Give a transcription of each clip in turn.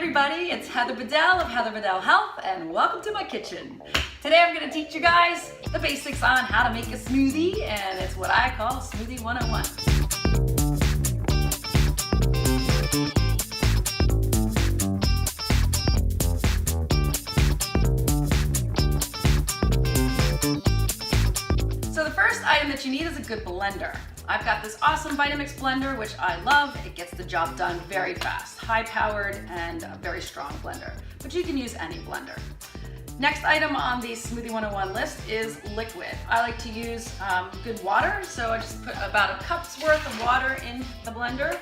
everybody, it's Heather Bedell of Heather Bedell Health, and welcome to my kitchen. Today I'm going to teach you guys the basics on how to make a smoothie, and it's what I call Smoothie 101. So the first item that you need is a good blender. I've got this awesome Vitamix Blender, which I love. It gets the job done very fast, high-powered and a very strong blender, but you can use any blender. Next item on the Smoothie 101 list is liquid. I like to use good water, so I just put about a cup's worth of water in the blender.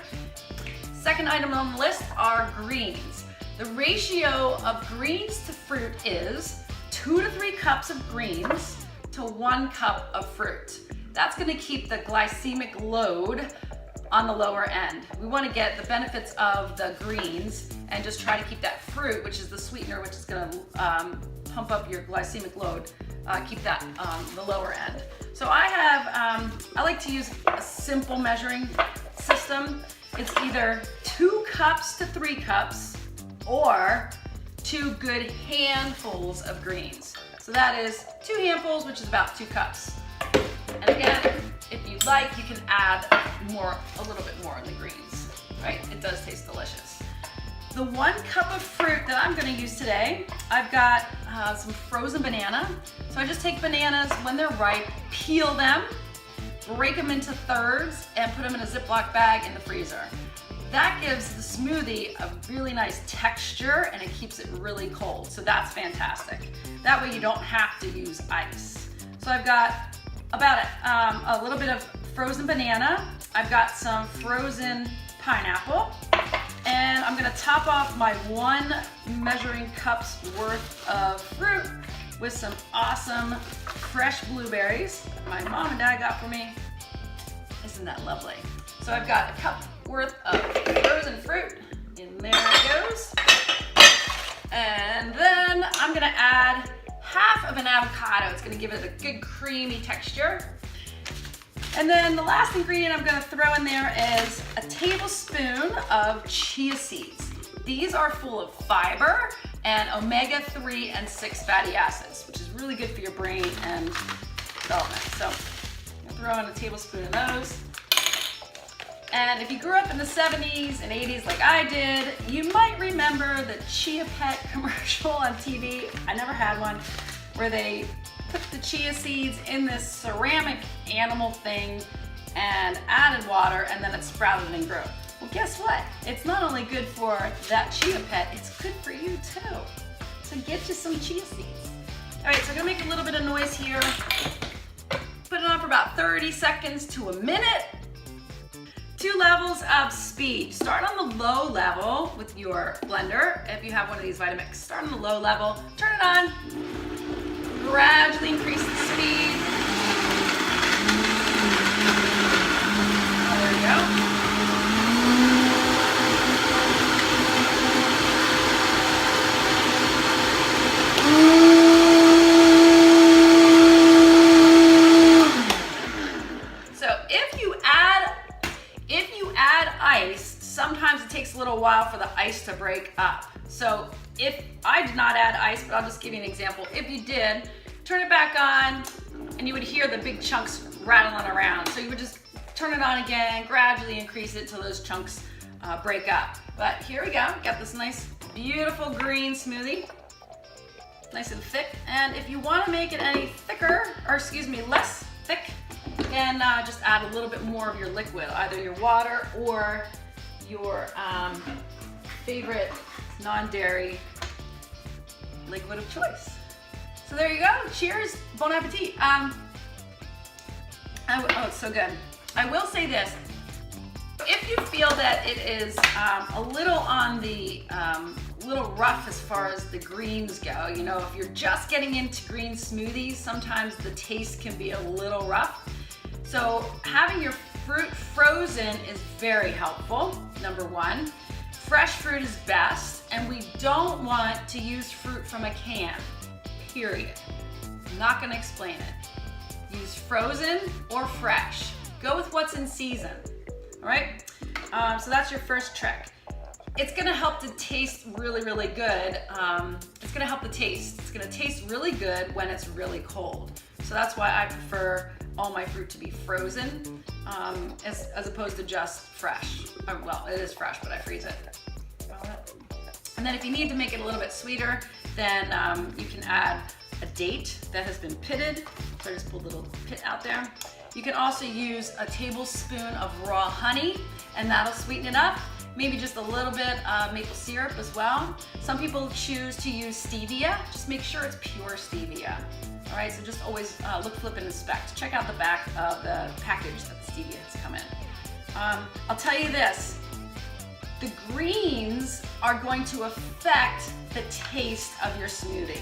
Second item on the list are greens. The ratio of greens to fruit is 2 to 3 cups of greens to 1 cup of fruit. That's going to keep the glycemic load on the lower end. We want to get the benefits of the greens and just try to keep that fruit, which is the sweetener, which is going to pump up your glycemic load, keep that the lower end. So I like to use a simple measuring system. It's either 2 cups to 3 cups or 2 good handfuls of greens. So that is 2 handfuls, which is about 2 cups. And again, if you'd like, you can add a little bit more in the greens, right? It does taste delicious. The 1 cup of fruit that I'm gonna use today, I've got some frozen banana. So I just take bananas when they're ripe, peel them, break them into thirds, and put them in a Ziploc bag in the freezer. That gives the smoothie a really nice texture and it keeps it really cold. So that's fantastic. That way you don't have to use ice. So I've got about a little bit of frozen banana. I've got some frozen pineapple, and I'm gonna top off my 1 measuring cup's worth of fruit with some awesome fresh blueberries that my mom and dad got for me. Isn't that lovely? So I've got a cup worth of frozen fruit. In there it goes. And then I'm gonna add half of an avocado. It's gonna give it a good creamy texture. And then the last ingredient I'm gonna throw in there is a tablespoon of chia seeds. These are full of fiber and omega-3 and 6 fatty acids, which is really good for your brain and development. So I'm gonna throw in a tablespoon of those. And if you grew up in the 70s and 80s like I did, you might remember the Chia Pet commercial on TV. I never had one, where they put the chia seeds in this ceramic animal thing and added water, and then it sprouted and grew. Well, guess what? It's not only good for that Chia Pet, it's good for you too. So get you some chia seeds. All right, so I'm gonna make a little bit of noise here. Put it on for about 30 seconds to a minute. 2 levels of speed. Start on the low level with your blender. If you have one of these Vitamix, start on the low level, turn it on, gradually increase the speed. Oh, there we go. Sometimes it takes a little while for the ice to break up. So if I did not add ice, but I'll just give you an example. If you did, turn it back on and you would hear the big chunks rattling around. So you would just turn it on again, gradually increase it till those chunks break up. But here we go, got this nice, beautiful green smoothie. Nice and thick. And if you want to make it any thicker, or excuse me, less thick, then just add a little bit more of your liquid, either your water or your favorite non-dairy liquid of choice. So there you go. Cheers. Bon appetit. Oh, it's so good. I will say this. If you feel that it is a little on the little rough as far as the greens go, you know, if you're just getting into green smoothies, sometimes the taste can be a little rough. So having your fruit frozen is very helpful, number 1. Fresh fruit is best, and we don't want to use fruit from a can, period. I'm not gonna explain it. Use frozen or fresh. Go with what's in season, all right? So that's your first trick. it's gonna help to taste really, really good. It's gonna help the taste. It's gonna taste really good when it's really cold. So that's why I prefer all my fruit to be frozen as opposed to just fresh. Well, it is fresh, but I freeze it. And then if you need to make it a little bit sweeter, then you can add a date that has been pitted. So I just pulled a little pit out there. You can also use a tablespoon of raw honey, and that'll sweeten it up. Maybe just a little bit of maple syrup as well. Some people choose to use stevia. Just make sure it's pure stevia. All right, so just always look, flip, and inspect. Check out the back of the package that the stevia has come in. I'll tell you this, the greens are going to affect the taste of your smoothie.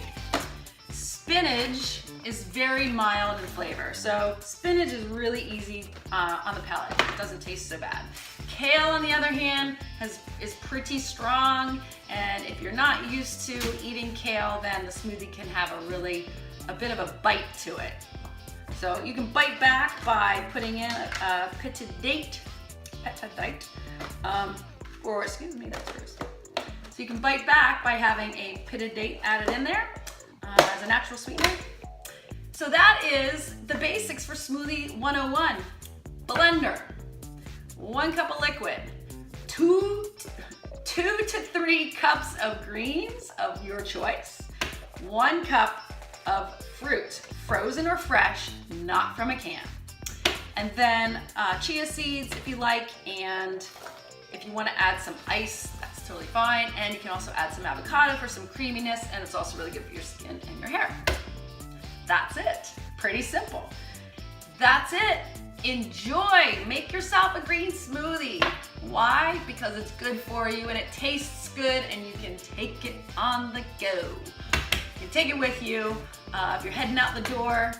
Spinach is very mild in flavor, so spinach is really easy on the palate. It doesn't taste so bad. Kale, on the other hand, is pretty strong, and if you're not used to eating kale, then the smoothie can have a bit of a bite to it. So you can bite back by putting in a pitted date, or excuse me, that's yours. So you can bite back by having a pitted date added in there as a natural sweetener. So that is the basics for Smoothie 101. Blender, 1 cup of liquid, 2 to 3 cups of greens of your choice, 1 cup of fruit, frozen or fresh, not from a can. And then chia seeds if you like, and if you want to add some ice, that's totally fine. And you can also add some avocado for some creaminess, and it's also really good for your skin and your hair. That's it. Pretty simple. That's it. Enjoy. Make yourself a green smoothie. Why? Because it's good for you and it tastes good, and you can take it on the go. You can take it with you if you're heading out the door.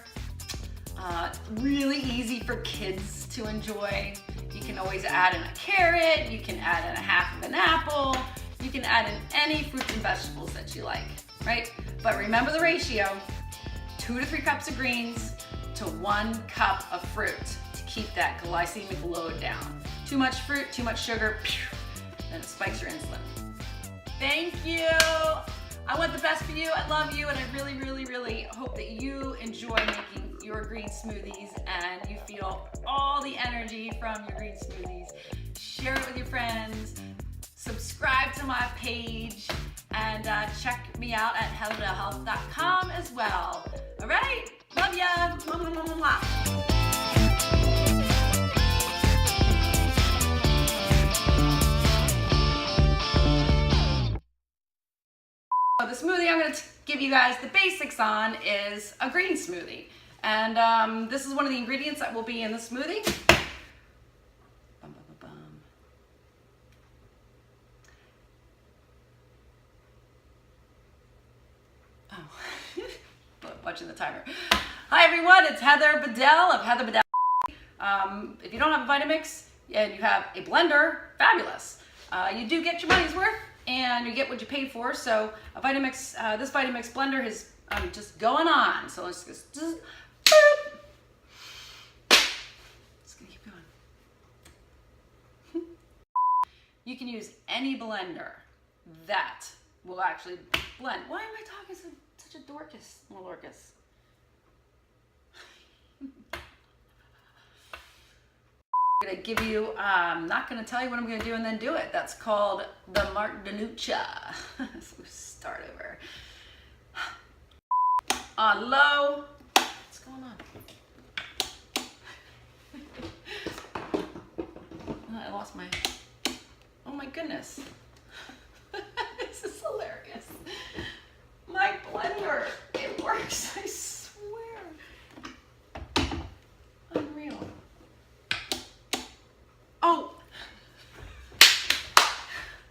Really easy for kids to enjoy. You can always add in a carrot, you can add in a half of an apple, you can add in any fruits and vegetables that you like, right? But remember the ratio, 2 to 3 cups of greens to 1 cup of fruit to keep that glycemic load down. Too much fruit, too much sugar, then it spikes your insulin. Thank you. I want the best for you, I love you, and I really, really, really hope that you enjoy making your green smoothies and you feel all the energy from your green smoothies. Share it with your friends, subscribe to my page, and check me out at heatherbedellhealth.com as well. All right, love ya. Mwah, mwah, mwah, mwah. The smoothie I'm going to give you guys the basics on is a green smoothie. And this is one of the ingredients that will be in the smoothie. Bum, bum, bum, bum. Oh, watching the timer. Hi everyone, it's Heather Bedell of Heather Bedell. If you don't have a Vitamix and you have a blender, fabulous. You do get your money's worth, and you get what you paid for. So a Vitamix, this Vitamix blender is just going on. So let's just boop. Just gonna keep going. You can use any blender that will actually blend. Why am I talking such a Dorcas, Malorcas? I'm gonna give you, I'm not gonna tell you what I'm gonna do and then do it. That's called the Martinuccia. So we start over. On low. What's going on? I lost my, oh my goodness. This is hilarious. My blender, it works, I swear. Unreal. Oh.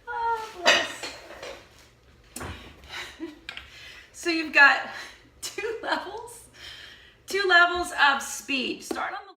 Oh, bless. So you've got two levels of speed. Start